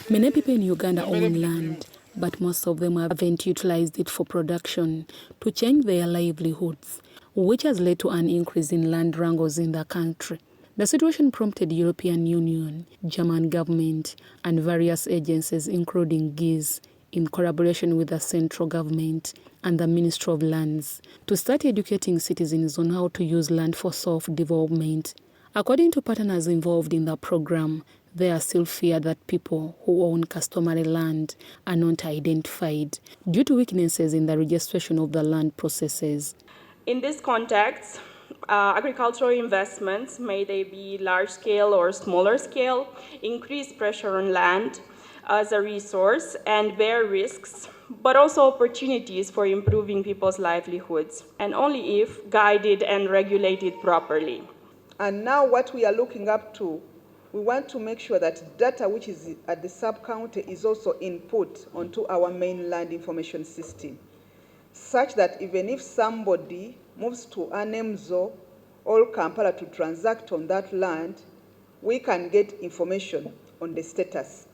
Many people in Uganda own land, but most of them haven't utilized it for production to change their livelihoods, which has led to an increase in land wrangles in the country. The situation prompted the European Union, German government, and various agencies, including GIZ, in collaboration with the central government and the Ministry of Lands, to start educating citizens on how to use land for self-development. According to partners involved in the program, there are still fear that people who own customary land are not identified due to weaknesses in the registration of the land processes. In this context, agricultural investments, may they be large scale or smaller scale, increase pressure on land as a resource and bear risks, but also opportunities for improving people's livelihoods, and only if guided and regulated properly. And now what we are looking up to, we want to make sure that data which is at the sub-county is also input onto our main land information system, such that even if somebody moves to Anemzo or Kampala to transact on that land, we can get information on the status.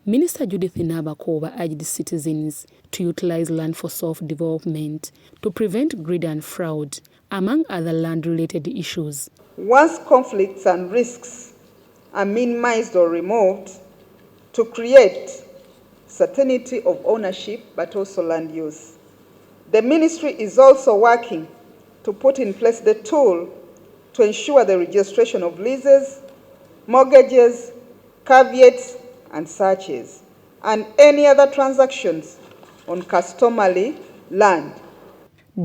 Minister Judith Nabakooba urged citizens to utilize land for self-development to prevent greed and fraud, among other land-related issues. Once conflicts and risks are minimized or removed, to create certainty of ownership but also land use. The ministry is also working to put in place the tool to ensure the registration of leases, mortgages, caveats, and searches, and any other transactions on customary land.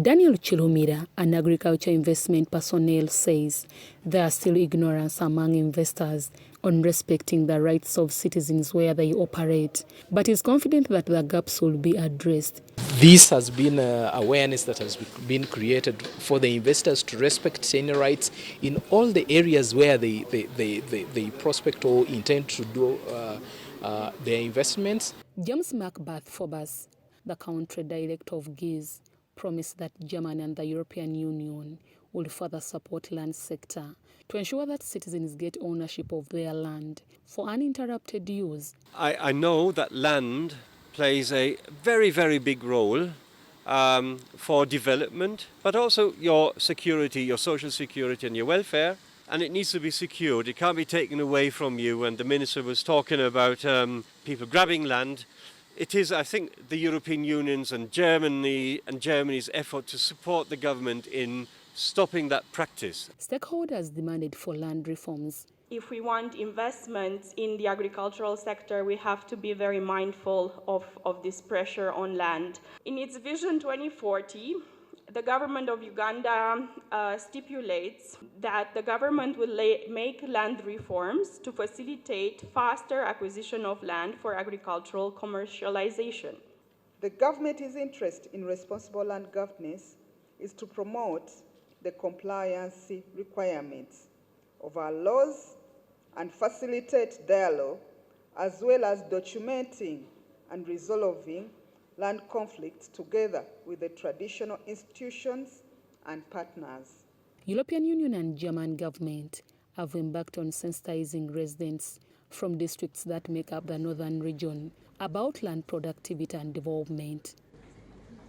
Daniel Chilumira, an agriculture investment personnel, says there are still ignorance among investors on respecting the rights of citizens where they operate, but is confident that the gaps will be addressed. This has been awareness that has been created for the investors to respect tenure rights in all the areas where they prospect or intend to do their investments. James Macbeth-Forbes, the country director of GIZ, promised that Germany and the European Union will further support land sector to ensure that citizens get ownership of their land for uninterrupted use. I know that land plays a very, very big role for development, but also your security, your social security and your welfare, and it needs to be secured. It can't be taken away from you. And the Minister was talking about people grabbing land. It is, I think, the European Union's and Germany's effort to support the government in stopping that practice. Stakeholders demanded for land reforms. If we want investments in the agricultural sector, we have to be very mindful of this pressure on land. In its Vision 2040, the government of Uganda stipulates that the government will make land reforms to facilitate faster acquisition of land for agricultural commercialization. The government's interest in responsible land governance is to promote the compliance requirements of our laws and facilitate dialogue, as well as documenting and resolving land conflicts together with the traditional institutions and partners. European Union and German government have embarked on sensitizing residents from districts that make up the northern region about land productivity and development.